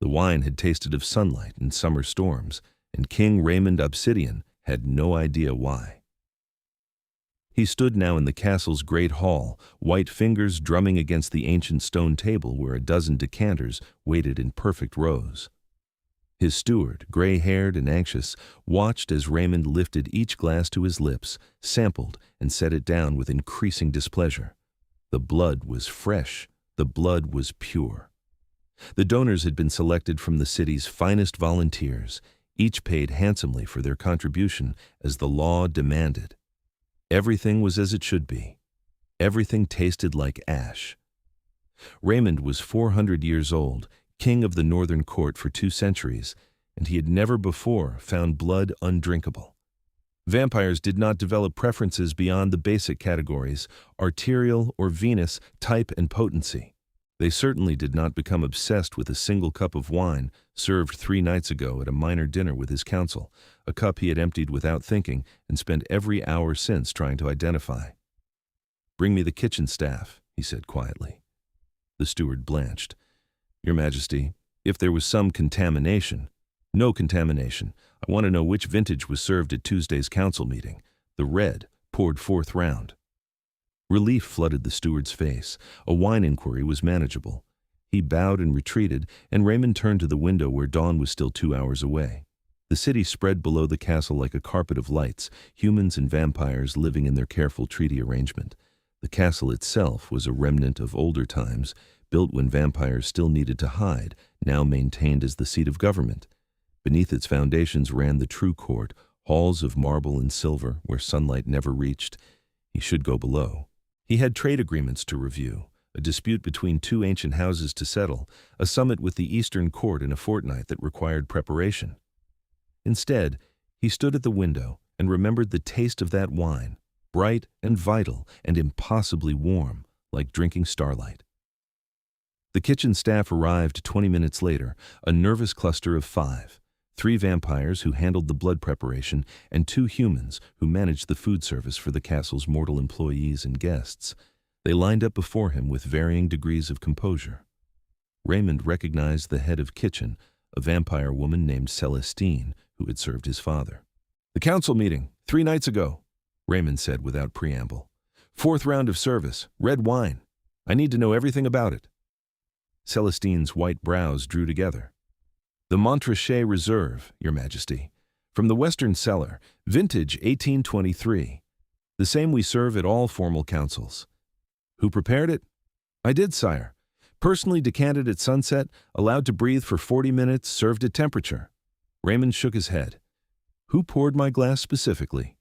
The wine had tasted of sunlight and summer storms, and King Raimond Obsidian had no idea why. He stood now in the castle's great hall, white fingers drumming against the ancient stone table where a dozen decanters waited in perfect rows. His steward, gray-haired and anxious, watched as Raimond lifted each glass to his lips, sampled, and set it down with increasing displeasure. The blood was fresh. The blood was pure. The donors had been selected from the city's finest volunteers, each paid handsomely for their contribution as the law demanded. Everything was as it should be. Everything tasted like ash. Raimond was 400 years old, king of the northern court for 2 centuries, and he had never before found blood undrinkable. Vampires did not develop preferences beyond the basic categories, arterial or venous, type and potency. They certainly did not become obsessed with a single cup of wine served 3 nights ago at a minor dinner with his council, a cup he had emptied without thinking and spent every hour since trying to identify. "Bring me the kitchen staff," he said quietly. The steward blanched. "Your Majesty, if there was some contamination—" "No contamination. I want to know which vintage was served at Tuesday's council meeting. The red, poured 4th round." Relief flooded the steward's face. A wine inquiry was manageable. He bowed and retreated, and Raimond turned to the window where dawn was still 2 hours away. The city spread below the castle like a carpet of lights, humans and vampires living in their careful treaty arrangement. The castle itself was a remnant of older times, built when vampires still needed to hide, now maintained as the seat of government. Beneath its foundations ran the true court, halls of marble and silver where sunlight never reached. He should go below. He had trade agreements to review, a dispute between 2 ancient houses to settle, a summit with the Eastern Court in a fortnight that required preparation. Instead, he stood at the window and remembered the taste of that wine, bright and vital and impossibly warm, like drinking starlight. The kitchen staff arrived 20 minutes later, a nervous cluster of 5. 3 vampires who handled the blood preparation, and 2 humans who managed the food service for the castle's mortal employees and guests. They lined up before him with varying degrees of composure. Raimond recognized the head of kitchen, a vampire woman named Celestine, who had served his father. "The council meeting, 3 nights ago," Raimond said without preamble. "4th round of service, red wine. I need to know everything about it." Celestine's white brows drew together. "The Montrachet Reserve, Your Majesty, from the Western Cellar, vintage 1823. The same we serve at all formal councils." "Who prepared it?" "I did, sire. Personally decanted at sunset, allowed to breathe for 40 minutes, served at temperature." Raimond shook his head. "Who poured my glass specifically?"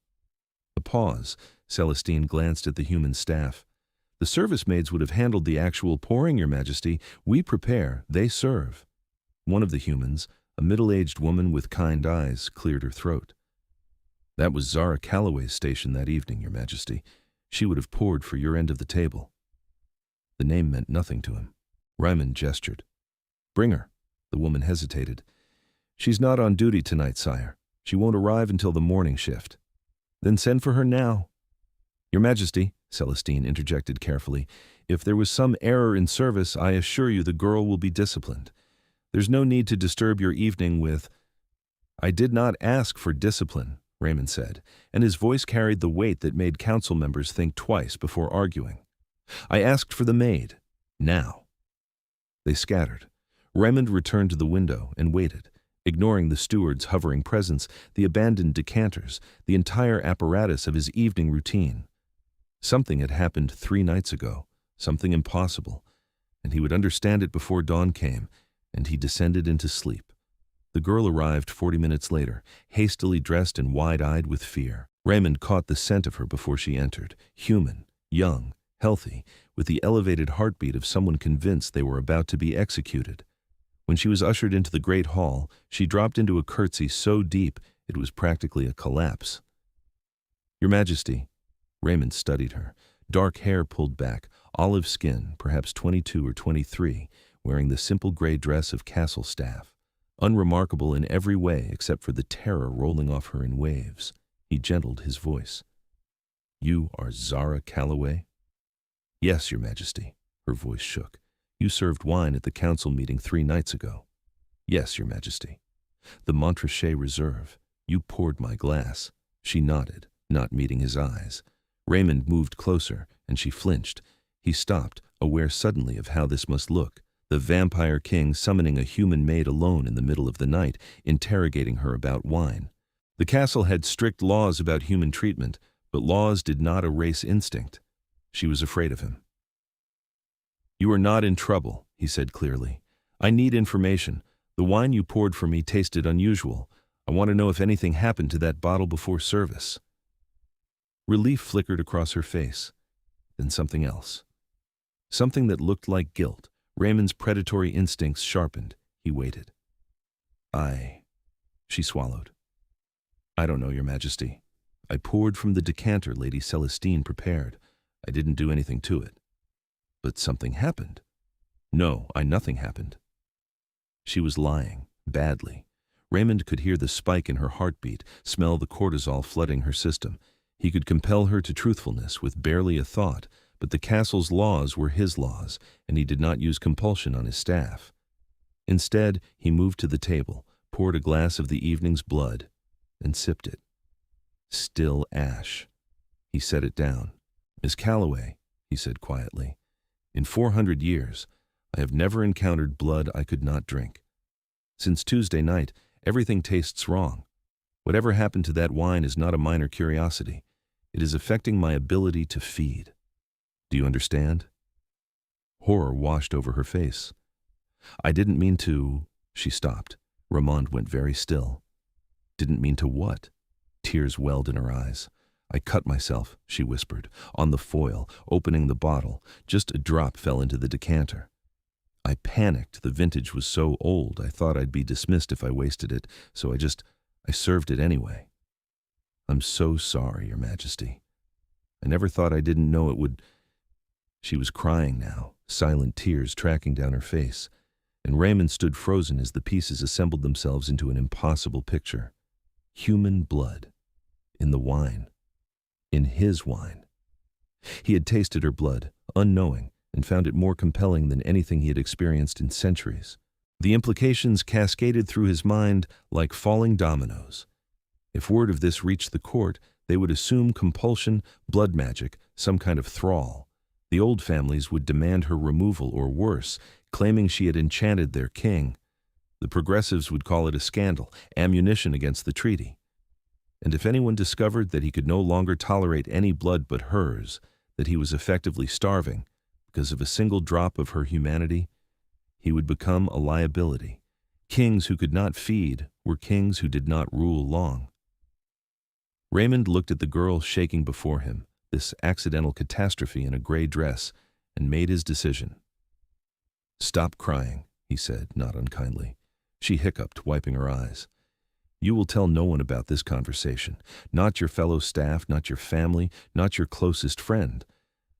A pause. Celestine glanced at the human staff. "The service maids would have handled the actual pouring, Your Majesty. We prepare, they serve." One of the humans, a middle-aged woman with kind eyes, cleared her throat. "That was Zara Calloway's station that evening, Your Majesty. She would have poured for your end of the table." The name meant nothing to him. Raimond gestured. "Bring her." The woman hesitated. "She's not on duty tonight, sire. She won't arrive until the morning shift." "Then send for her now." "Your Majesty," Celestine interjected carefully, "if there was some error in service, I assure you the girl will be disciplined. There's no need to disturb your evening with—" "I did not ask for discipline," Raimond said, and his voice carried the weight that made council members think twice before arguing. "I asked for the maid. Now." They scattered. Raimond returned to the window and waited, ignoring the steward's hovering presence, the abandoned decanters, the entire apparatus of his evening routine. Something had happened 3 nights ago, something impossible, and he would understand it before dawn came, and he descended into sleep. The girl arrived 40 minutes later, hastily dressed and wide-eyed with fear. Raimond caught the scent of her before she entered, human, young, healthy, with the elevated heartbeat of someone convinced they were about to be executed. When she was ushered into the great hall, she dropped into a curtsy so deep it was practically a collapse. "Your Majesty," Raimond studied her, dark hair pulled back, olive skin, perhaps 22 or 23, wearing the simple gray dress of castle staff, unremarkable in every way except for the terror rolling off her in waves. He gentled his voice. "You are Zara Calloway?" "Yes, Your Majesty." Her voice shook. "You served wine at the council meeting 3 nights ago." Yes, Your Majesty. The Montrachet Reserve. You poured my glass. She nodded, not meeting his eyes. Raymond moved closer, and she flinched. He stopped, aware suddenly of how this must look. The vampire king summoning a human maid alone in the middle of the night, interrogating her about wine. The castle had strict laws about human treatment, but laws did not erase instinct. She was afraid of him. You are not in trouble, he said clearly. I need information. The wine you poured for me tasted unusual. I want to know if anything happened to that bottle before service. Relief flickered across her face. Then something else. Something that looked like guilt. Raymond's predatory instincts sharpened. He waited. She swallowed. I don't know, Your Majesty. I poured from the decanter Lady Celestine prepared. I didn't do anything to it. But something happened. No, nothing happened. She was lying, badly. Raymond could hear the spike in her heartbeat, smell the cortisol flooding her system. He could compel her to truthfulness with barely a thought, but the castle's laws were his laws, and he did not use compulsion on his staff. Instead, he moved to the table, poured a glass of the evening's blood, and sipped it. Still ash. He set it down. Miss Calloway, he said quietly, in 400 years, I have never encountered blood I could not drink. Since Tuesday night, everything tastes wrong. Whatever happened to that wine is not a minor curiosity. It is affecting my ability to feed. Do you understand? Horror washed over her face. I didn't mean to... She stopped. Raimond went very still. Didn't mean to what? Tears welled in her eyes. I cut myself, she whispered, on the foil, opening the bottle. Just a drop fell into the decanter. I panicked. The vintage was so old, I thought I'd be dismissed if I wasted it, so I served it anyway. I'm so sorry, Your Majesty. I never thought I didn't know it would... She was crying now, silent tears tracking down her face, and Raymond stood frozen as the pieces assembled themselves into an impossible picture. Human blood. In the wine. In his wine. He had tasted her blood, unknowing, and found it more compelling than anything he had experienced in centuries. The implications cascaded through his mind like falling dominoes. If word of this reached the court, they would assume compulsion, blood magic, some kind of thrall. The old families would demand her removal or worse, claiming she had enchanted their king. The progressives would call it a scandal, ammunition against the treaty. And if anyone discovered that he could no longer tolerate any blood but hers, that he was effectively starving, because of a single drop of her humanity, he would become a liability. Kings who could not feed were kings who did not rule long. Raymond looked at the girl shaking before him, this accidental catastrophe in a gray dress, and made his decision. Stop crying, he said, not unkindly. She hiccuped, wiping her eyes. You will tell no one about this conversation, not your fellow staff, not your family, not your closest friend.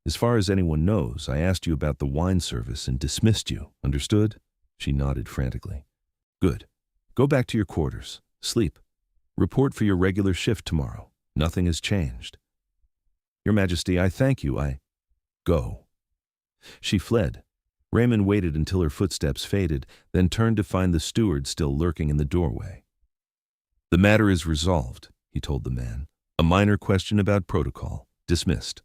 As far as anyone knows, I asked you about the wine service and dismissed you, understood? She nodded frantically. Good. Go back to your quarters. Sleep. Report for your regular shift tomorrow. Nothing has changed. Your Majesty, I thank you. Go. She fled. Raymond waited until her footsteps faded, then turned to find the steward still lurking in the doorway. The matter is resolved, he told the man. A minor question about protocol. Dismissed.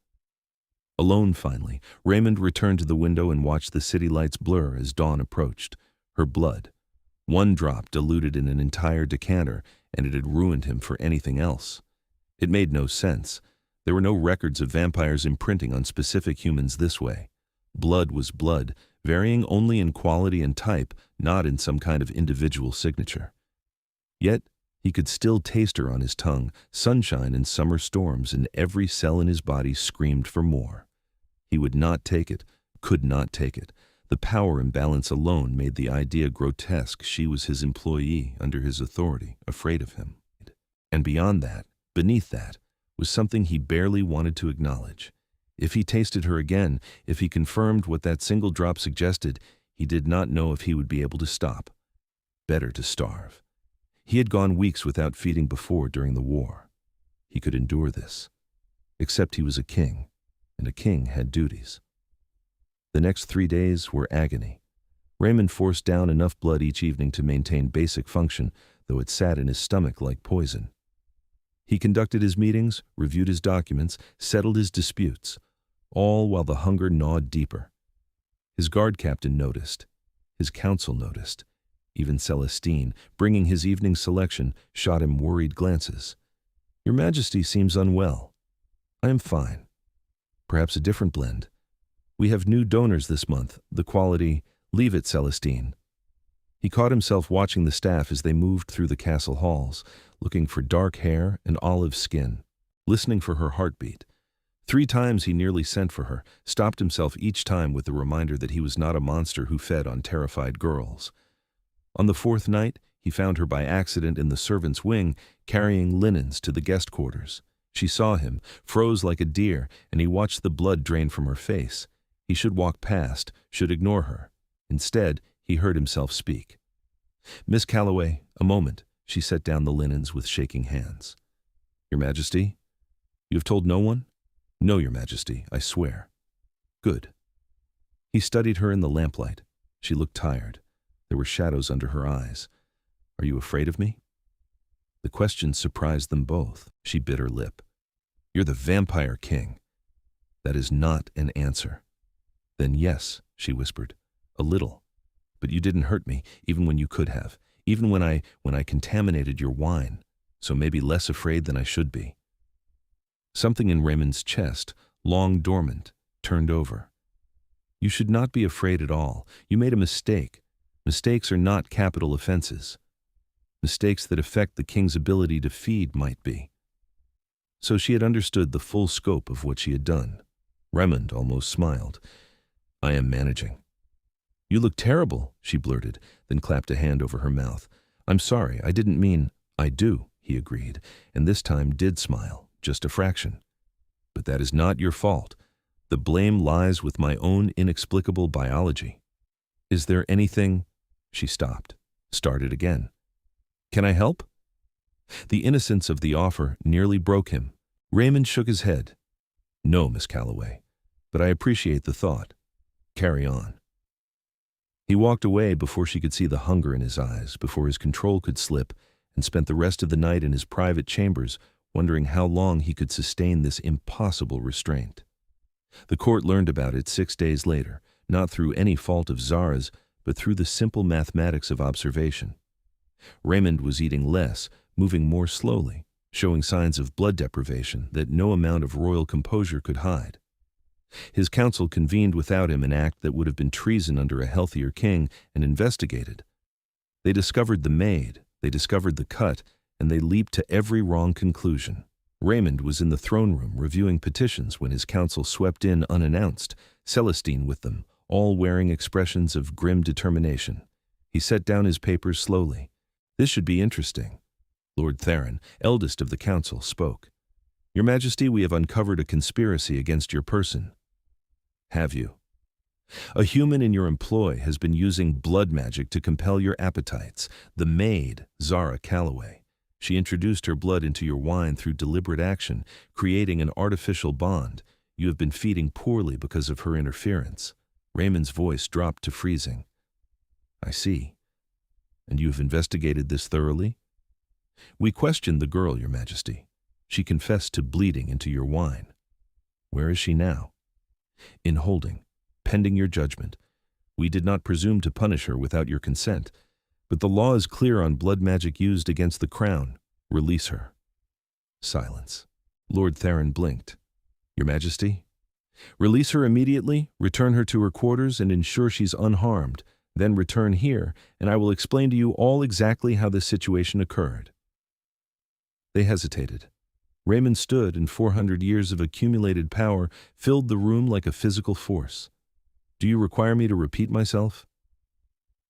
Alone finally, Raymond returned to the window and watched the city lights blur as dawn approached. Her blood. One drop diluted in an entire decanter, and it had ruined him for anything else. It made no sense. There were no records of vampires imprinting on specific humans this way. Blood was blood, varying only in quality and type, not in some kind of individual signature. Yet, he could still taste her on his tongue, sunshine and summer storms, and every cell in his body screamed for more. He would not take it, could not take it. The power imbalance alone made the idea grotesque. She was his employee, under his authority, afraid of him. And beyond that, beneath that, was something he barely wanted to acknowledge. If he tasted her again, if he confirmed what that single drop suggested, he did not know if he would be able to stop. Better to starve. He had gone weeks without feeding before during the war. He could endure this. Except he was a king, and a king had duties. The next 3 days were agony. Raymond forced down enough blood each evening to maintain basic function, though it sat in his stomach like poison. He conducted his meetings, reviewed his documents, settled his disputes, all while the hunger gnawed deeper. His guard captain noticed. His council noticed. Even Celestine, bringing his evening selection, shot him worried glances. "Your Majesty seems unwell." "I am fine. Perhaps a different blend. We have new donors this month. The quality—" "Leave it, Celestine." He caught himself watching the staff as they moved through the castle halls, looking for dark hair and olive skin, listening for her heartbeat. 3 times he nearly sent for her, stopped himself each time with the reminder that he was not a monster who fed on terrified girls. On the 4th night, he found her by accident in the servants' wing, carrying linens to the guest quarters. She saw him, froze like a deer, and he watched the blood drain from her face. He should walk past, should ignore her. Instead, he heard himself speak. "Miss Calloway, a moment." She set down the linens with shaking hands. "Your Majesty? You have told no one?" "No, Your Majesty, I swear." "Good." He studied her in the lamplight. She looked tired. There were shadows under her eyes. "Are you afraid of me?" The question surprised them both. She bit her lip. "You're the vampire king." "That is not an answer." "Then yes," she whispered. "A little. But you didn't hurt me, even when you could have. Even when I contaminated your wine. So maybe less afraid than I should be." Something in Raymond's chest, long dormant, turned over. "You should not be afraid at all. You made a mistake. Mistakes are not capital offenses. Mistakes that affect the king's ability to feed might be." So she had understood the full scope of what she had done. Raimond almost smiled. "I am managing." "You look terrible," she blurted, then clapped a hand over her mouth. "I'm sorry, I didn't mean—" "I do," he agreed, and this time did smile, just a fraction. "But that is not your fault. The blame lies with my own inexplicable biology." "Is there anything—" She stopped, started again. "Can I help?" The innocence of the offer nearly broke him. Raymond shook his head. "No, Miss Calloway, but I appreciate the thought. Carry on." He walked away before she could see the hunger in his eyes, before his control could slip, and spent the rest of the night in his private chambers, wondering how long he could sustain this impossible restraint. The court learned about it 6 days later, not through any fault of Zara's, but through the simple mathematics of observation. Raymond was eating less, moving more slowly, showing signs of blood deprivation that no amount of royal composure could hide. His council convened without him, an act that would have been treason under a healthier king, and investigated. They discovered the Maid, they discovered the cut, and they leaped to every wrong conclusion. Raymond was in the throne room reviewing petitions when his council swept in unannounced, Celestine with them, all wearing expressions of grim determination. He set down his papers slowly. "This should be interesting." Lord Theron, eldest of the council, spoke. "Your Majesty, we have uncovered a conspiracy against your person." "Have you?" "A human in your employ has been using blood magic to compel your appetites. The maid, Zara Calloway. She introduced her blood into your wine through deliberate action, creating an artificial bond. You have been feeding poorly because of her interference." Raymond's voice dropped to freezing. "I see. And you have investigated this thoroughly?" "We questioned the girl, Your Majesty. She confessed to bleeding into your wine." "Where is she now?" "In holding, pending your judgment. We did not presume to punish her without your consent, but the law is clear on blood magic used against the crown. Release her." Silence. Lord Theron blinked. "Your Majesty?" "Release her immediately, return her to her quarters, and ensure she's unharmed. Then return here, and I will explain to you all exactly how this situation occurred." They hesitated. Raymond stood, and 400 years of accumulated power filled the room like a physical force. "Do you require me to repeat myself?"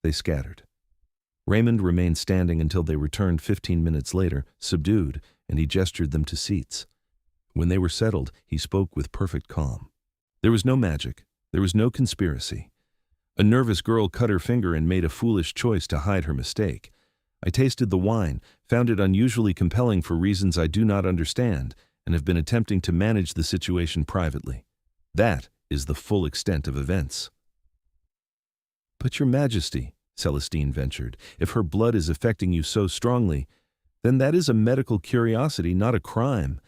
They scattered. Raymond remained standing until they returned 15 minutes later, subdued, and he gestured them to seats. When they were settled, he spoke with perfect calm. "There was no magic. There was no conspiracy. A nervous girl cut her finger and made a foolish choice to hide her mistake. I tasted the wine, found it unusually compelling for reasons I do not understand, and have been attempting to manage the situation privately. That is the full extent of events." But your majesty, Celestine ventured, if her blood is affecting you so strongly, then that is a medical curiosity, not a crime.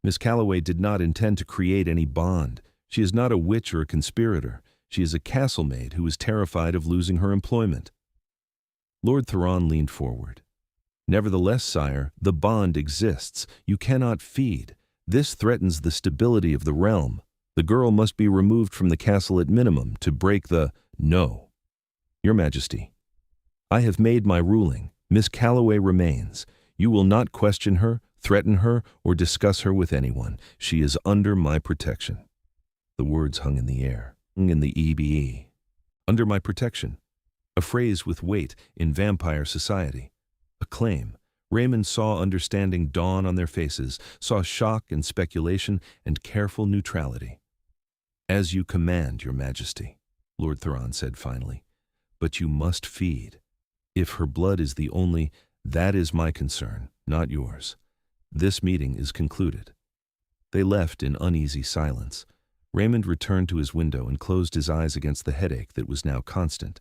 Miss Calloway did not intend to create any bond. She is not a witch or a conspirator. She is a castle maid who is terrified of losing her employment. Lord Theron leaned forward. Nevertheless, sire, the bond exists. You cannot feed. This threatens the stability of the realm. The girl must be removed from the castle at minimum to break the no. Your Majesty, I have made my ruling. Miss Calloway remains. You will not question her, threaten her, or discuss her with anyone. She is under my protection. The words hung in the air, in the EBE. Under my protection. A phrase with weight in vampire society. A claim. Raymond saw understanding dawn on their faces, saw shock and speculation and careful neutrality. As you command, Your Majesty, Lord Theron said finally. But you must feed. If her blood is the only, that is my concern, not yours. This meeting is concluded. They left in uneasy silence. Raymond returned to his window and closed his eyes against the headache that was now constant.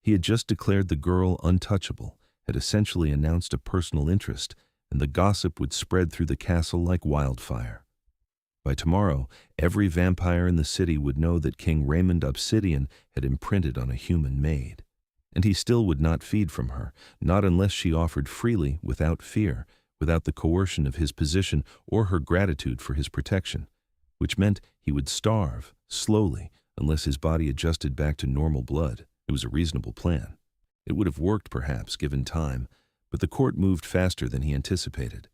He had just declared the girl untouchable, had essentially announced a personal interest, and the gossip would spread through the castle like wildfire. By tomorrow, every vampire in the city would know that King Raimond Obsidian had imprinted on a human maid. And he still would not feed from her, not unless she offered freely, without fear, without the coercion of his position or her gratitude for his protection, which meant he would starve, slowly, unless his body adjusted back to normal blood. It was a reasonable plan. It would have worked, perhaps, given time, but the court moved faster than he anticipated.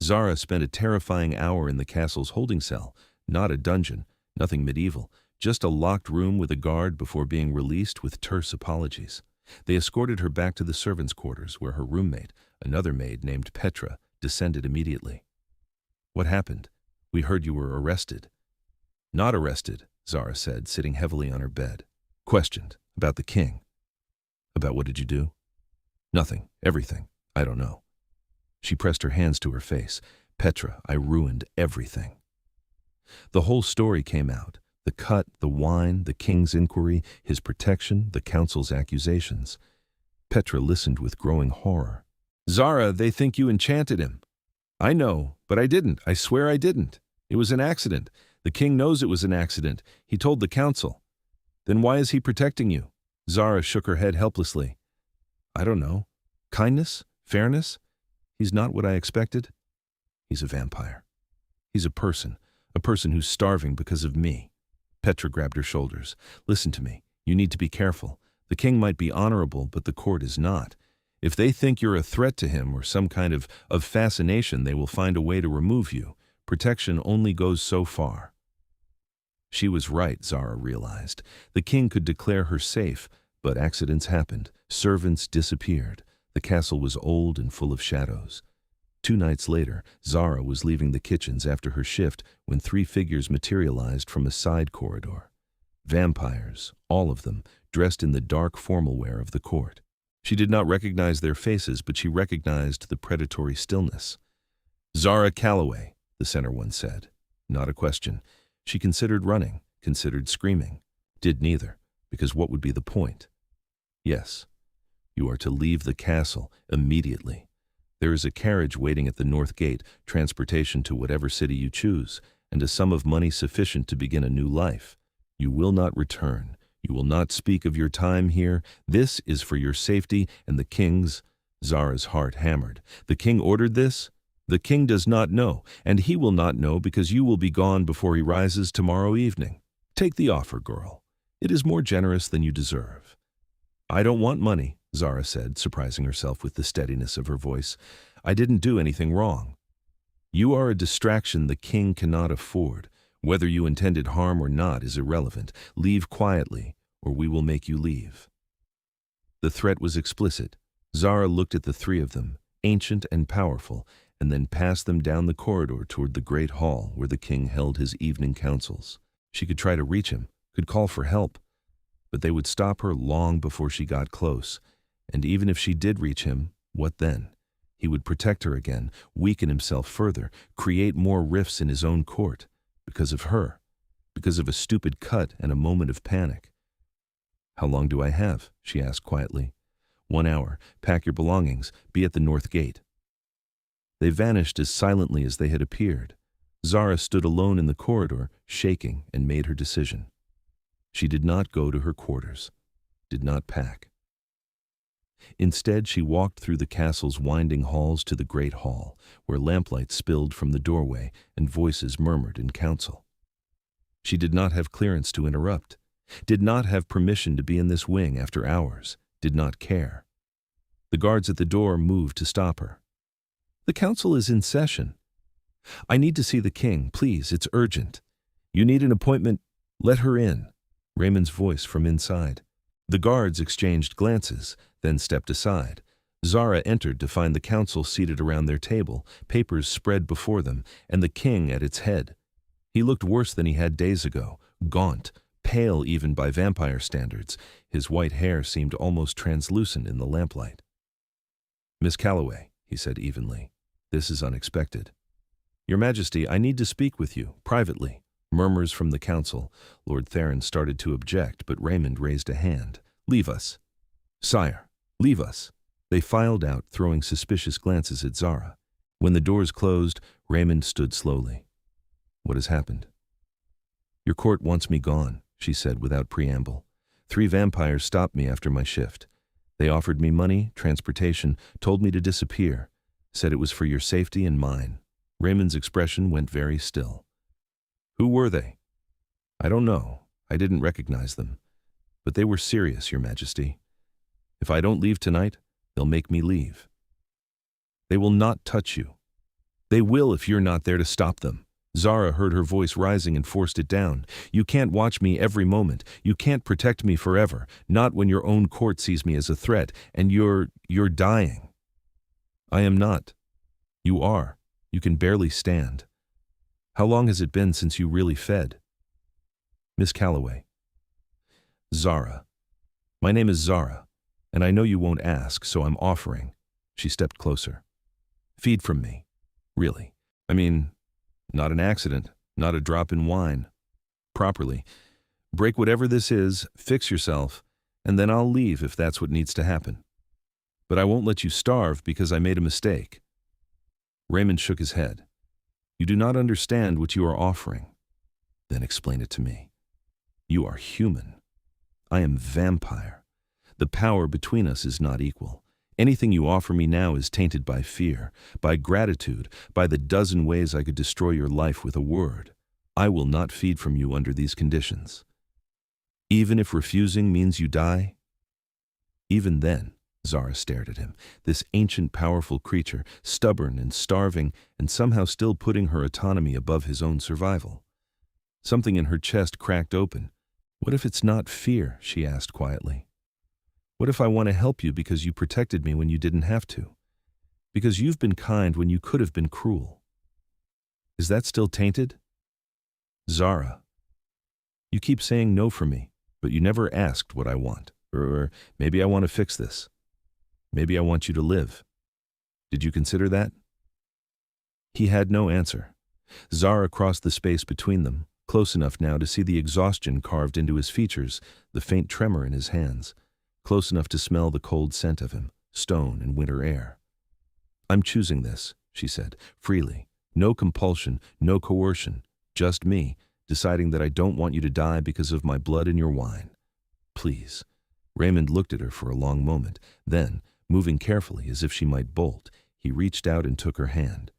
Zara spent a terrifying hour in the castle's holding cell, not a dungeon, nothing medieval, just a locked room with a guard before being released with terse apologies. They escorted her back to the servants' quarters, where her roommate, another maid named Petra, descended immediately. What happened? We heard you were arrested. Not arrested, Zara said, sitting heavily on her bed. Questioned. About the king. About what did you do? Nothing. Everything. I don't know. She pressed her hands to her face. Petra, I ruined everything. The whole story came out. The cut, the wine, the king's inquiry, his protection, the council's accusations. Petra listened with growing horror. Zara, they think you enchanted him. I know, but I didn't. I swear I didn't. It was an accident. The king knows it was an accident. He told the council. Then why is he protecting you? Zara shook her head helplessly. I don't know. Kindness? Fairness? He's not what I expected. He's a vampire. He's a person who's starving because of me. Petra grabbed her shoulders. Listen to me. You need to be careful. The king might be honorable, but the court is not. If they think you're a threat to him or some kind of fascination, they will find a way to remove you. Protection only goes so far. She was right, Zara realized. The king could declare her safe, but accidents happened. Servants disappeared. The castle was old and full of shadows. 2 nights later, Zara was leaving the kitchens after her shift when 3 figures materialized from a side corridor. Vampires, all of them, dressed in the dark formal wear of the court. She did not recognize their faces, but she recognized the predatory stillness. Zara Calloway, the center one said. Not a question. She considered running, considered screaming. Did neither, because what would be the point? Yes, you are to leave the castle immediately. There is a carriage waiting at the north gate, transportation to whatever city you choose, and a sum of money sufficient to begin a new life. You will not return. You will not speak of your time here. This is for your safety and the king's. Zara's heart hammered. The king ordered this? The king does not know, and he will not know because you will be gone before he rises tomorrow evening. Take the offer, girl. It is more generous than you deserve. I don't want money, Zara said, surprising herself with the steadiness of her voice. I didn't do anything wrong. You are a distraction the king cannot afford. Whether you intended harm or not is irrelevant. Leave quietly, or we will make you leave. The threat was explicit. Zara looked at the 3 of them, ancient and powerful, and then passed them down the corridor toward the great hall where the king held his evening councils. She could try to reach him, could call for help, but they would stop her long before she got close, and even if she did reach him, what then? He would protect her again, weaken himself further, create more rifts in his own court, because of her, because of a stupid cut and a moment of panic. How long do I have? She asked quietly. 1 hour. Pack your belongings. Be at the north gate. They vanished as silently as they had appeared. Zara stood alone in the corridor, shaking, and made her decision. She did not go to her quarters, did not pack. Instead, she walked through the castle's winding halls to the great hall, where lamplight spilled from the doorway and voices murmured in council. She did not have clearance to interrupt, did not have permission to be in this wing after hours, did not care. The guards at the door moved to stop her. The council is in session. I need to see the king, please, it's urgent. You need an appointment, let her in. Raymond's voice from inside. The guards exchanged glances, then stepped aside. Zara entered to find the council seated around their table, papers spread before them, and the king at its head. He looked worse than he had days ago, gaunt, pale even by vampire standards. His white hair seemed almost translucent in the lamplight. Miss Calloway, he said evenly, this is unexpected. Your Majesty, I need to speak with you, privately. Murmurs from the council. Lord Theron started to object, but Raymond raised a hand. Leave us. Sire, leave us. They filed out, throwing suspicious glances at Zara. When the doors closed, Raymond stood slowly. What has happened? Your court wants me gone, she said without preamble. 3 vampires stopped me after my shift. They offered me money, transportation, told me to disappear, said it was for your safety and mine. Raymond's expression went very still. Who were they? I don't know. I didn't recognize them. But they were serious, Your Majesty. If I don't leave tonight, they'll make me leave. They will not touch you. They will if you're not there to stop them. Zara heard her voice rising and forced it down. You can't watch me every moment. You can't protect me forever, not when your own court sees me as a threat, and you're dying. I am not. You are. You can barely stand. How long has it been since you really fed? Miss Calloway. Zara. My name is Zara, and I know you won't ask, so I'm offering. She stepped closer. Feed from me. Really. I mean, not an accident, not a drop in wine. Properly. Break whatever this is, fix yourself, and then I'll leave if that's what needs to happen. But I won't let you starve because I made a mistake. Raymond shook his head. You do not understand what you are offering. Then explain it to me. You are human. I am vampire. The power between us is not equal. Anything you offer me now is tainted by fear, by gratitude, by the dozen ways I could destroy your life with a word. I will not feed from you under these conditions. Even if refusing means you die? Even then, Zara stared at him, this ancient powerful creature, stubborn and starving, and somehow still putting her autonomy above his own survival. Something in her chest cracked open. What if it's not fear? She asked quietly. What if I want to help you because you protected me when you didn't have to? Because you've been kind when you could have been cruel? Is that still tainted? Zara, you keep saying no for me, but you never asked what I want. Or maybe I want to fix this. Maybe I want you to live. Did you consider that? He had no answer. Zara crossed the space between them, close enough now to see the exhaustion carved into his features, the faint tremor in his hands, close enough to smell the cold scent of him, stone and winter air. I'm choosing this, she said, freely. No compulsion, no coercion, just me, deciding that I don't want you to die because of my blood in your wine. Please. Raymond looked at her for a long moment. Then, moving carefully as if she might bolt, he reached out and took her hand.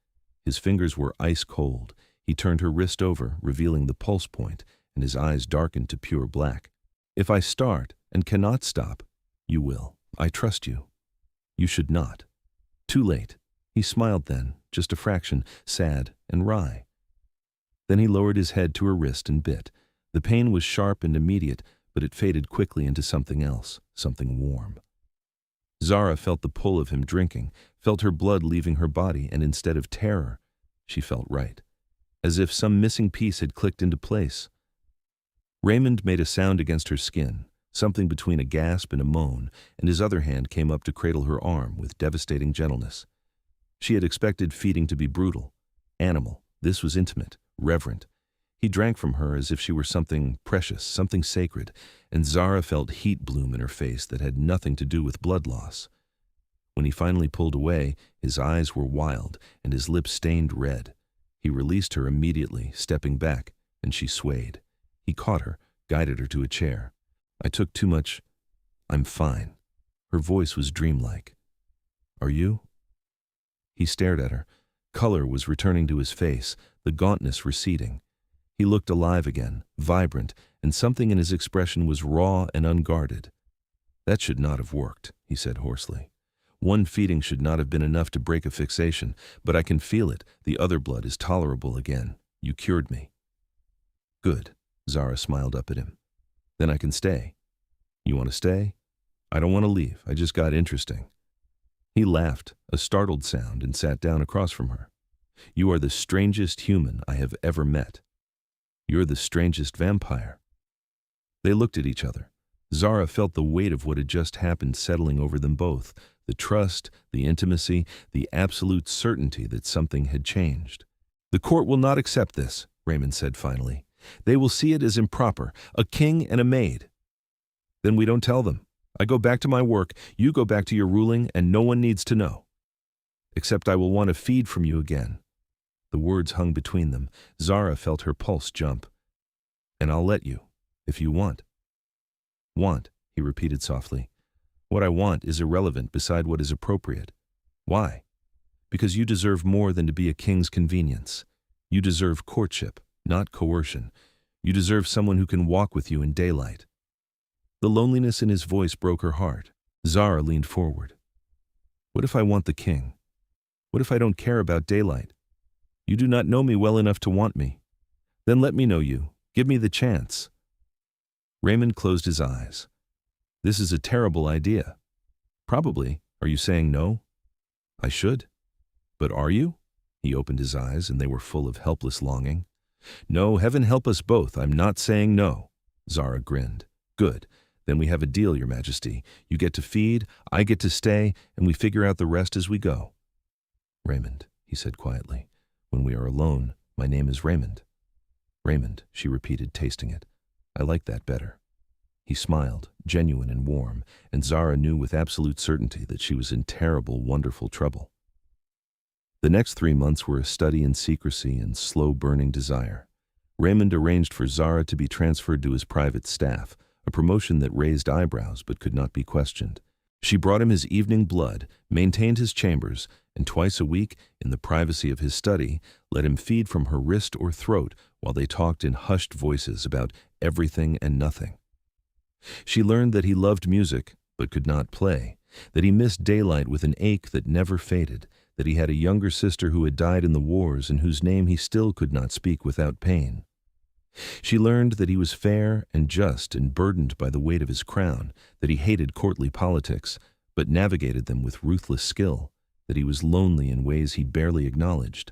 His fingers were ice cold. He turned her wrist over, revealing the pulse point, and his eyes darkened to pure black. If I start and cannot stop, you will. I trust you. You should not. Too late. He smiled then, just a fraction, sad and wry. Then he lowered his head to her wrist and bit. The pain was sharp and immediate, but it faded quickly into something else, something warm. Zara felt the pull of him drinking, felt her blood leaving her body, and instead of terror, she felt right, as if some missing piece had clicked into place. Raymond made a sound against her skin, something between a gasp and a moan, and his other hand came up to cradle her arm with devastating gentleness. She had expected feeding to be brutal, animal. This was intimate, reverent. He drank from her as if she were something precious, something sacred, and Zara felt heat bloom in her face that had nothing to do with blood loss. When he finally pulled away, his eyes were wild and his lips stained red. He released her immediately, stepping back, and she swayed. He caught her, guided her to a chair. "I took too much. I'm fine." Her voice was dreamlike. "Are you?" He stared at her. Color was returning to his face, the gauntness receding. He looked alive again, vibrant, and something in his expression was raw and unguarded. "That should not have worked," he said hoarsely. "One feeding should not have been enough to break a fixation, but I can feel it. The other blood is tolerable again. You cured me." "Good," Zara smiled up at him. "Then I can stay." "You want to stay?" "I don't want to leave. I just got interesting." He laughed, a startled sound, and sat down across from her. "You are the strangest human I have ever met." "You're the strangest vampire." They looked at each other. Zara felt the weight of what had just happened settling over them both, the trust, the intimacy, the absolute certainty that something had changed. "The court will not accept this," Raimond said finally. "They will see it as improper, a king and a maid." "Then we don't tell them. I go back to my work, you go back to your ruling, and no one needs to know. Except I will want to feed from you again." The words hung between them. Zara felt her pulse jump. "And I'll let you, if you want." "Want," he repeated softly. "What I want is irrelevant beside what is appropriate." "Why?" "Because you deserve more than to be a king's convenience. You deserve courtship, not coercion. You deserve someone who can walk with you in daylight." The loneliness in his voice broke her heart. Zara leaned forward. "What if I want the king? What if I don't care about daylight? You do not know me well enough to want me. Then let me know you. Give me the chance." Raimond closed his eyes. "This is a terrible idea." "Probably. Are you saying no?" "I should." "But are you?" He opened his eyes, and they were full of helpless longing. "No, heaven help us both. I'm not saying no." Zara grinned. "Good. Then we have a deal, Your Majesty. You get to feed, I get to stay, and we figure out the rest as we go." "Raimond," he said quietly. "When we are alone, my name is Raimond." "Raimond," she repeated, tasting it. "I like that better." He smiled, genuine and warm, and Zara knew with absolute certainty that she was in terrible, wonderful trouble. The next 3 months were a study in secrecy and slow-burning desire. Raimond arranged for Zara to be transferred to his private staff, a promotion that raised eyebrows but could not be questioned. She brought him his evening blood, maintained his chambers, and twice a week, in the privacy of his study, let him feed from her wrist or throat while they talked in hushed voices about everything and nothing. She learned that he loved music but could not play, that he missed daylight with an ache that never faded, that he had a younger sister who had died in the wars and whose name he still could not speak without pain. She learned that he was fair and just and burdened by the weight of his crown, that he hated courtly politics, but navigated them with ruthless skill, that he was lonely in ways he barely acknowledged.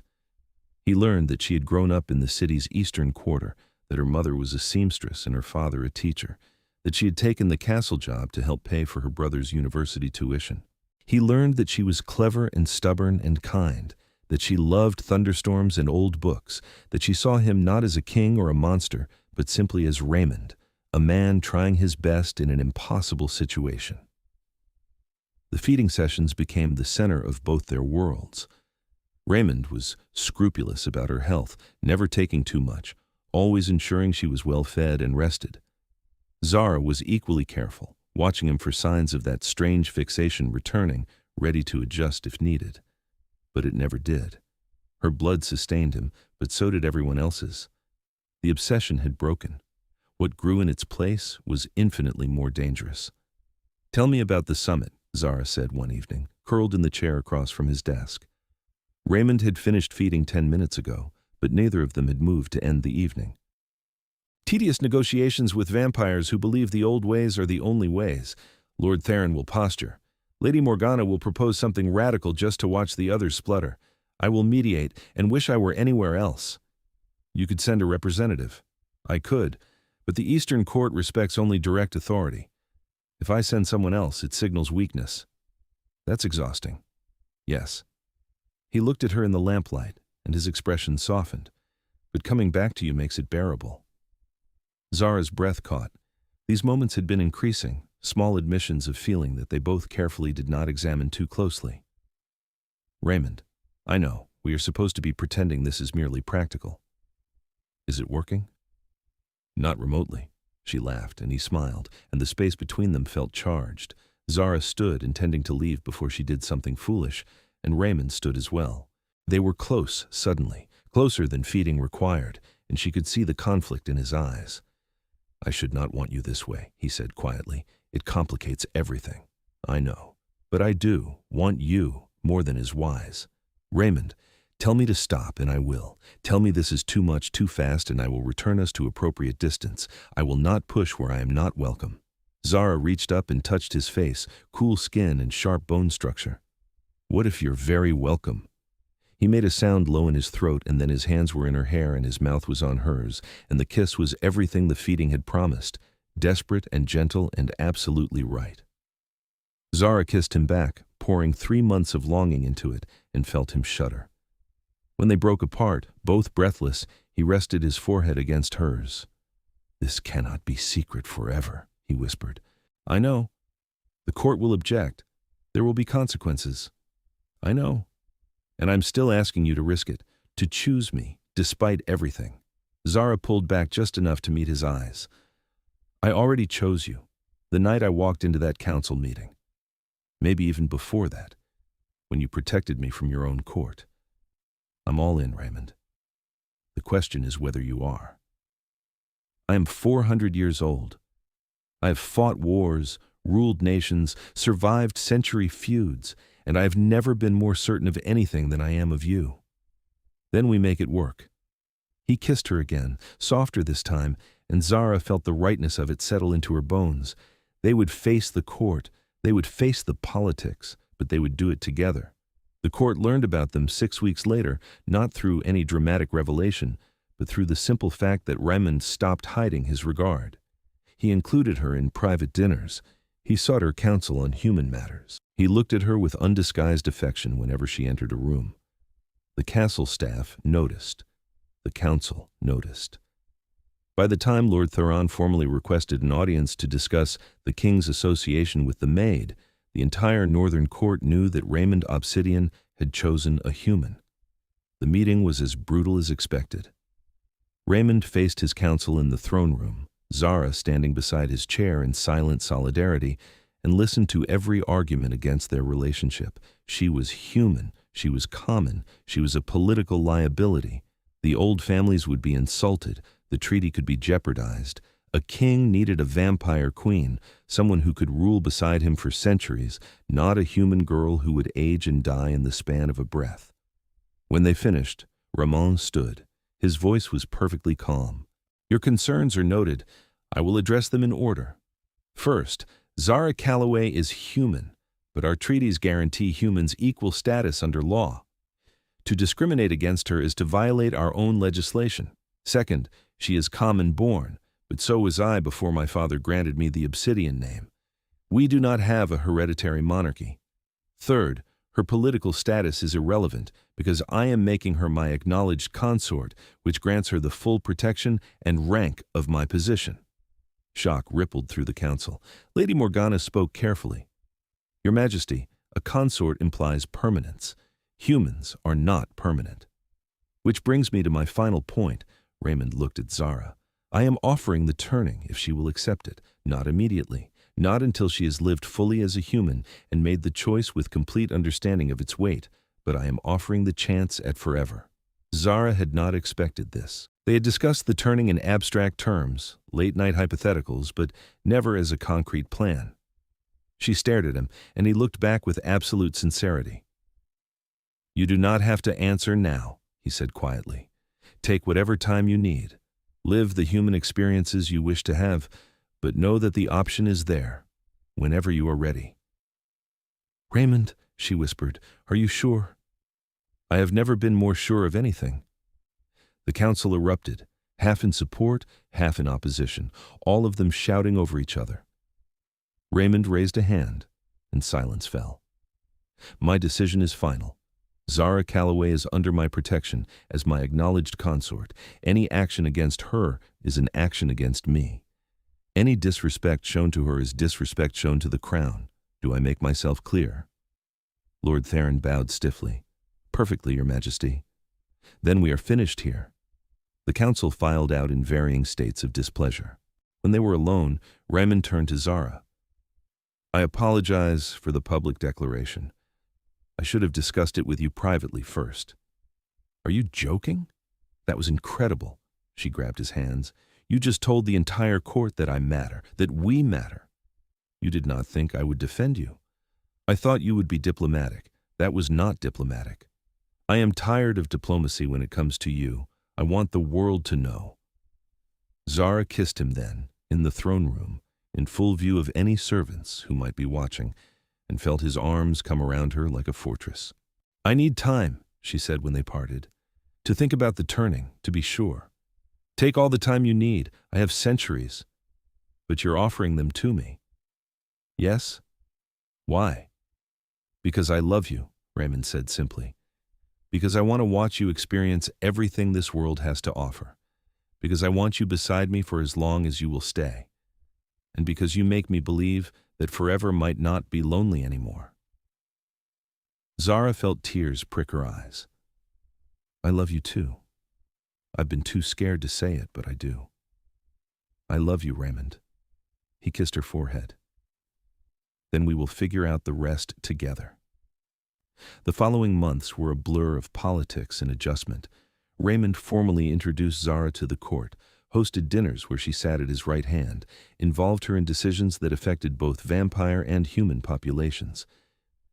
He learned that she had grown up in the city's eastern quarter, that her mother was a seamstress and her father a teacher, that she had taken the castle job to help pay for her brother's university tuition. He learned that she was clever and stubborn and kind, that she loved thunderstorms and old books, that she saw him not as a king or a monster, but simply as Raimond, a man trying his best in an impossible situation. The feeding sessions became the center of both their worlds. Raimond was scrupulous about her health, never taking too much, always ensuring she was well fed and rested. Zara was equally careful, watching him for signs of that strange fixation returning, ready to adjust if needed. But it never did. Her blood sustained him, but so did everyone else's. The obsession had broken. What grew in its place was infinitely more dangerous. "Tell me about the summit," Zara said one evening, curled in the chair across from his desk. Raimond had finished feeding 10 minutes ago, but neither of them had moved to end the evening. "Tedious negotiations with vampires who believe the old ways are the only ways. Lord Theron will posture. Lady Morgana will propose something radical just to watch the others splutter. I will mediate and wish I were anywhere else." "You could send a representative." "I could, but the Eastern Court respects only direct authority. If I send someone else, it signals weakness." "That's exhausting." "Yes." He looked at her in the lamplight, and his expression softened. but coming back to you makes it bearable." Zara's breath caught. These moments had been increasing, small admissions of feeling that they both carefully did not examine too closely. "Raimond, I know, we are supposed to be pretending this is merely practical. Is it working?" "Not remotely." She laughed, and he smiled, and the space between them felt charged. Zara stood, intending to leave before she did something foolish, and Raimond stood as well. They were close, suddenly, closer than feeding required, and she could see the conflict in his eyes. "I should not want you this way," he said quietly. "It complicates everything. I know. But I do want you more than is wise. Raimond, tell me to stop, and I will. Tell me this is too much, too fast, and I will return us to appropriate distance. I will not push where I am not welcome." Zara reached up and touched his face, cool skin and sharp bone structure. "What if you're very welcome?" He made a sound low in his throat, and then his hands were in her hair and his mouth was on hers, and the kiss was everything the feeding had promised, desperate and gentle and absolutely right. Zara kissed him back, pouring 3 months of longing into it, and felt him shudder. When they broke apart, both breathless, he rested his forehead against hers. "This cannot be secret forever," he whispered. "I know. The court will object. There will be consequences. I know. And I'm still asking you to risk it, to choose me, despite everything." Zara pulled back just enough to meet his eyes. "I already chose you, the night I walked into that council meeting. Maybe even before that, when you protected me from your own court. I'm all in, Raimond. The question is whether you are. I am 400 years old. I have fought wars, ruled nations, survived century feuds, and I have never been more certain of anything than I am of you. Then we make it work." He kissed her again, softer this time, and Zara felt the rightness of it settle into her bones. They would face the court, they would face the politics, but they would do it together. The court learned about them 6 weeks later, not through any dramatic revelation, but through the simple fact that Raimond stopped hiding his regard. He included her in private dinners. He sought her counsel on human matters. He looked at her with undisguised affection whenever she entered a room. The castle staff noticed. The council noticed. By the time Lord Thuron formally requested an audience to discuss the king's association with the Maid, the entire northern court knew that Raimond Obsidian had chosen a human. The meeting was as brutal as expected. Raimond faced his counsel in the throne room, Zara standing beside his chair in silent solidarity, and listened to every argument against their relationship. She was human, she was common, she was a political liability. The old families would be insulted, the treaty could be jeopardized. A king needed a vampire queen, someone who could rule beside him for centuries, not a human girl who would age and die in the span of a breath. When they finished, Raimond stood. His voice was perfectly calm. "Your concerns are noted. I will address them in order. First, Zara Calloway is human, but our treaties guarantee humans equal status under law. To discriminate against her is to violate our own legislation. Second, she is common-born, but so was I before my father granted me the Obsidian name. We do not have a hereditary monarchy. Third, her political status is irrelevant because I am making her my acknowledged consort, which grants her the full protection and rank of my position." Shock rippled through the council. Lady Morgana spoke carefully. "Your Majesty, a consort implies permanence. Humans are not permanent. Which brings me to my final point." Raimond looked at Zara. "I am offering the turning if she will accept it, not immediately, not until she has lived fully as a human and made the choice with complete understanding of its weight, but I am offering the chance at forever." Zara had not expected this. They had discussed the turning in abstract terms, late-night hypotheticals, but never as a concrete plan. She stared at him, and he looked back with absolute sincerity. "You do not have to answer now," he said quietly. "Take whatever time you need. Live the human experiences you wish to have, but know that the option is there, whenever you are ready." "Raimond," she whispered, "are you sure?" "I have never been more sure of anything." The council erupted, half in support, half in opposition, all of them shouting over each other. Raimond raised a hand, and silence fell. "My decision is final." Zara Calloway is under my protection as my acknowledged consort. Any action against her is an action against me. Any disrespect shown to her is disrespect shown to the crown. Do I make myself clear?" Lord Theron bowed stiffly. "Perfectly, Your Majesty." "Then we are finished here." The council filed out in varying states of displeasure. When they were alone, Raimond turned to Zara. "I apologize for the public declaration. I should have discussed it with you privately first." "Are you joking? That was incredible." She grabbed his hands. "You just told the entire court that I matter, that we matter. You did not think I would defend you. I thought you would be diplomatic. That was not diplomatic. I am tired of diplomacy when it comes to you. I want the world to know." Zara kissed him then, in the throne room, in full view of any servants who might be watching, and felt his arms come around her like a fortress. "I need time," she said when they parted, "to think about the turning, to be sure. Take all the time you need. I have centuries. But you're offering them to me." "Yes? Why?" "Because I love you," Raimond said simply. "Because I want to watch you experience everything this world has to offer. Because I want you beside me for as long as you will stay. And because you make me believe that forever might not be lonely anymore." Zara felt tears prick her eyes. "I love you too. I've been too scared to say it, but I do. I love you, Raimond." He kissed her forehead. "Then we will figure out the rest together." The following months were a blur of politics and adjustment. Raimond formally introduced Zara to the court, hosted dinners where she sat at his right hand, involved her in decisions that affected both vampire and human populations.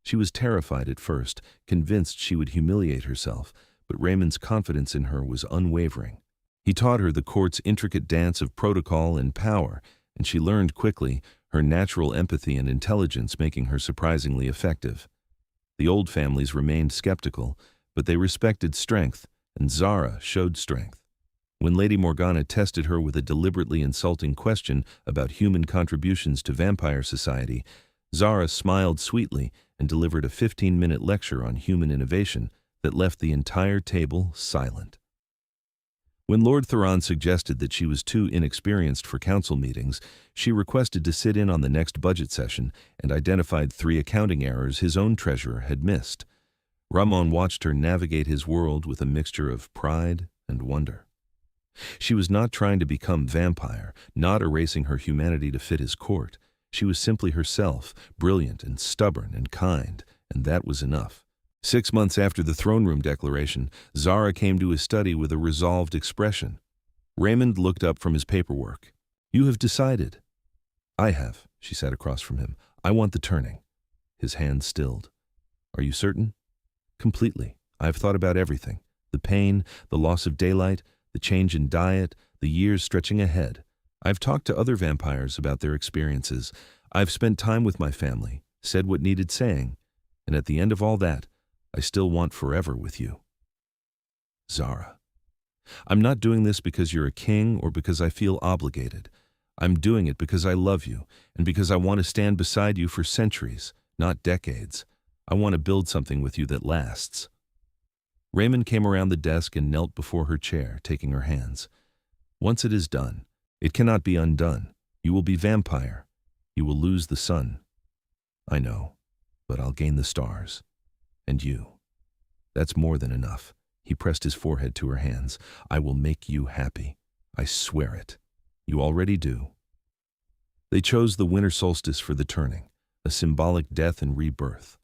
She was terrified at first, convinced she would humiliate herself, but Raimond's confidence in her was unwavering. He taught her the court's intricate dance of protocol and power, and she learned quickly, her natural empathy and intelligence making her surprisingly effective. The old families remained skeptical, but they respected strength, and Zara showed strength. When Lady Morgana tested her with a deliberately insulting question about human contributions to vampire society, Zara smiled sweetly and delivered a 15-minute lecture on human innovation that left the entire table silent. When Lord Theron suggested that she was too inexperienced for council meetings, she requested to sit in on the next budget session and identified 3 accounting errors his own treasurer had missed. Raimond watched her navigate his world with a mixture of pride and wonder. She was not trying to become vampire, not erasing her humanity to fit his court. She was simply herself, brilliant and stubborn and kind, and that was enough. 6 months after the throne room declaration, Zara came to his study with a resolved expression. Raimond looked up from his paperwork. "You have decided." "I have," she sat across from him. "I want the turning." His hand stilled. "Are you certain?" "Completely. I have thought about everything. The pain, the loss of daylight, the change in diet, the years stretching ahead. I've talked to other vampires about their experiences. I've spent time with my family, said what needed saying, and at the end of all that, I still want forever with you." "Zara, I'm not doing this because you're a king or because I feel obligated. I'm doing it because I love you and because I want to stand beside you for centuries, not decades. I want to build something with you that lasts." Raimond came around the desk and knelt before her chair, taking her hands. "Once it is done, it cannot be undone. You will be vampire. You will lose the sun. I know, but I'll gain the stars. And you. That's more than enough." He pressed his forehead to her hands. "I will make you happy. I swear it. You already do." They chose the winter solstice for the turning, a symbolic death and rebirth.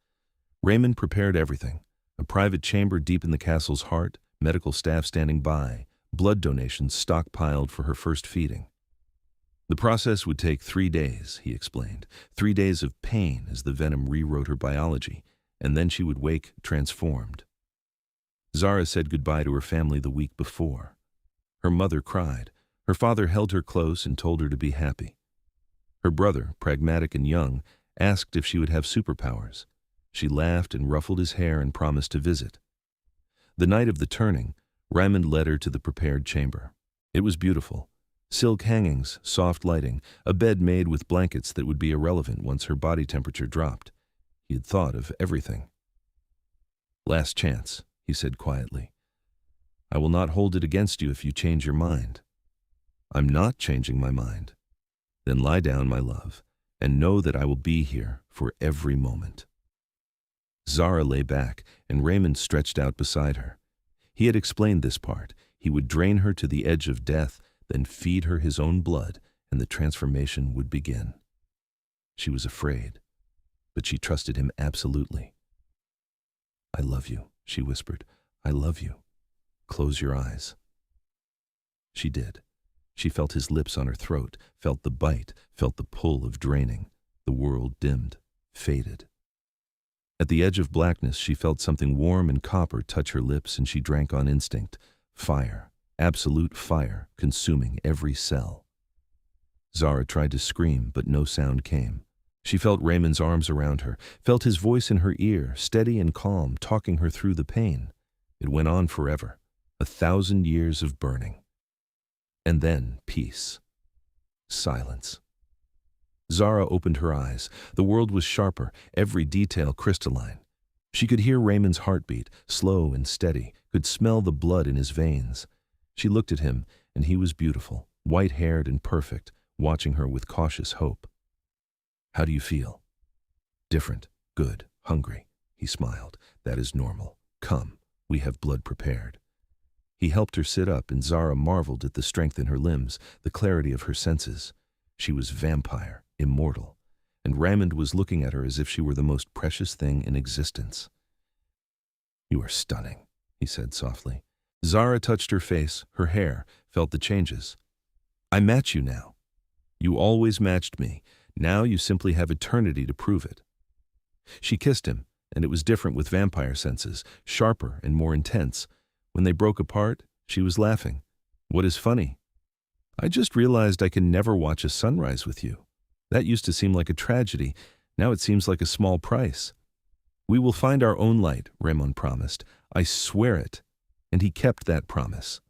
Raimond prepared everything. A private chamber deep in the castle's heart, medical staff standing by, blood donations stockpiled for her first feeding. The process would take 3 days, he explained. 3 days of pain as the venom rewrote her biology, and then she would wake transformed. Zara said goodbye to her family the week before. Her mother cried. Her father held her close and told her to be happy. Her brother, pragmatic and young, asked if she would have superpowers. She laughed and ruffled his hair and promised to visit. The night of the turning, Raimond led her to the prepared chamber. It was beautiful. Silk hangings, soft lighting, a bed made with blankets that would be irrelevant once her body temperature dropped. He had thought of everything. Last chance, he said quietly. I will not hold it against you if you change your mind. I'm not changing my mind. Then lie down, my love, and know that I will be here for every moment. Zara lay back, and Raimond stretched out beside her. He had explained this part. He would drain her to the edge of death, then feed her his own blood, and the transformation would begin. She was afraid, but she trusted him absolutely. I love you, she whispered. I love you. Close your eyes. She did. She felt his lips on her throat, felt the bite, felt the pull of draining. The world dimmed, faded. At the edge of blackness, she felt something warm and copper touch her lips, and she drank on instinct. Fire, absolute fire, consuming every cell. Zara tried to scream, but no sound came. She felt Raimond's arms around her, felt his voice in her ear, steady and calm, talking her through the pain. It went on forever, 1,000 years of burning. And then peace. Silence. Zara opened her eyes. The world was sharper, every detail crystalline. She could hear Raimond's heartbeat, slow and steady, could smell the blood in his veins. She looked at him, and he was beautiful, white-haired and perfect, watching her with cautious hope. How do you feel? Different, good, hungry. He smiled. That is normal. Come, we have blood prepared. He helped her sit up, and Zara marveled at the strength in her limbs, the clarity of her senses. She was vampire, immortal, and Raimond was looking at her as if she were the most precious thing in existence. You are stunning, he said softly. Zara touched her face, her hair, felt the changes. I match you now. You always matched me. Now you simply have eternity to prove it. She kissed him, and it was different with vampire senses, sharper and more intense. When they broke apart, she was laughing. What is funny? I just realized I can never watch a sunrise with you. That used to seem like a tragedy. Now it seems like a small price. We will find our own light, Raimond promised. I swear it. And he kept that promise.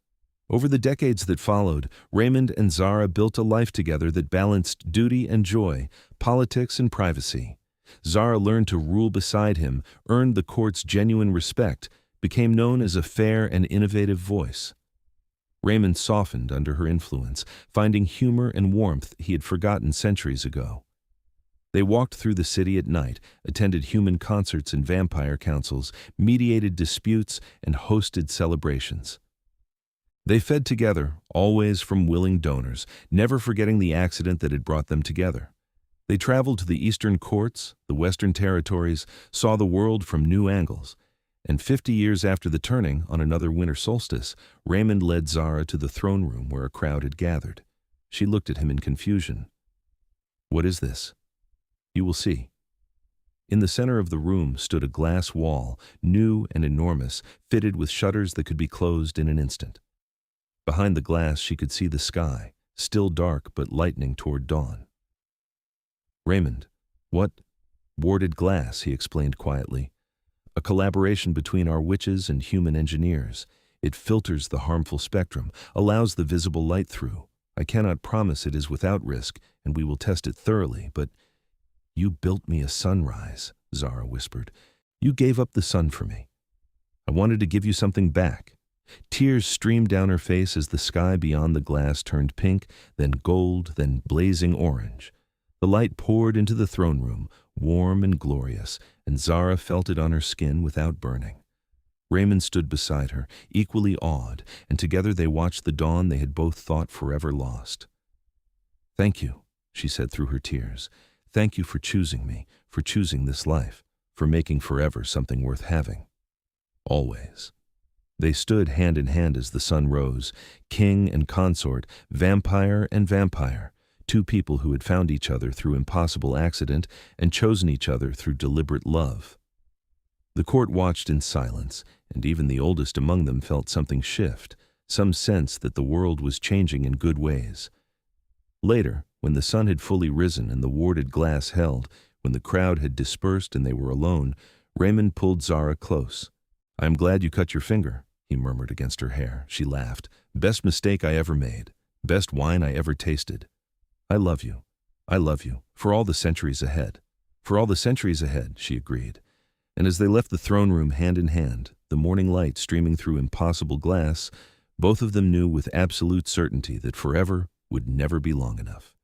Over the decades that followed, Raimond and Zara built a life together that balanced duty and joy, politics and privacy. Zara learned to rule beside him, earned the court's genuine respect, became known as a fair and innovative voice. Raimond softened under her influence, finding humor and warmth he had forgotten centuries ago. They walked through the city at night, attended human concerts and vampire councils, mediated disputes, and hosted celebrations. They fed together, always from willing donors, never forgetting the accident that had brought them together. They traveled to the Eastern courts, the Western territories, saw the world from new angles. And 50 years after the turning, on another winter solstice, Raimond led Zara to the throne room where a crowd had gathered. She looked at him in confusion. What is this? You will see. In the center of the room stood a glass wall, new and enormous, fitted with shutters that could be closed in an instant. Behind the glass she could see the sky, still dark but lightening toward dawn. Raimond, what? Warded glass, he explained quietly. A collaboration between our witches and human engineers. It filters the harmful spectrum, allows the visible light through. I cannot promise it is without risk, and we will test it thoroughly, but you built me a sunrise, Zara whispered. You gave up the sun for me. I wanted to give you something back. Tears streamed down her face as the sky beyond the glass turned pink, then gold, then blazing orange. The light poured into the throne room, warm and glorious, and Zara felt it on her skin without burning. Raimond stood beside her, equally awed, and together they watched the dawn they had both thought forever lost. Thank you, she said through her tears. Thank you for choosing me, for choosing this life, for making forever something worth having. Always. They stood hand in hand as the sun rose, king and consort, vampire and vampire, two people who had found each other through impossible accident and chosen each other through deliberate love. The court watched in silence, and even the oldest among them felt something shift, some sense that the world was changing in good ways. Later, when the sun had fully risen and the warded glass held, when the crowd had dispersed and they were alone, Raimond pulled Zara close. I am glad you cut your finger, he murmured against her hair. She laughed. Best mistake I ever made. Best wine I ever tasted. I love you. I love you. For all the centuries ahead. For all the centuries ahead, she agreed. And as they left the throne room hand in hand, the morning light streaming through impossible glass, both of them knew with absolute certainty that forever would never be long enough.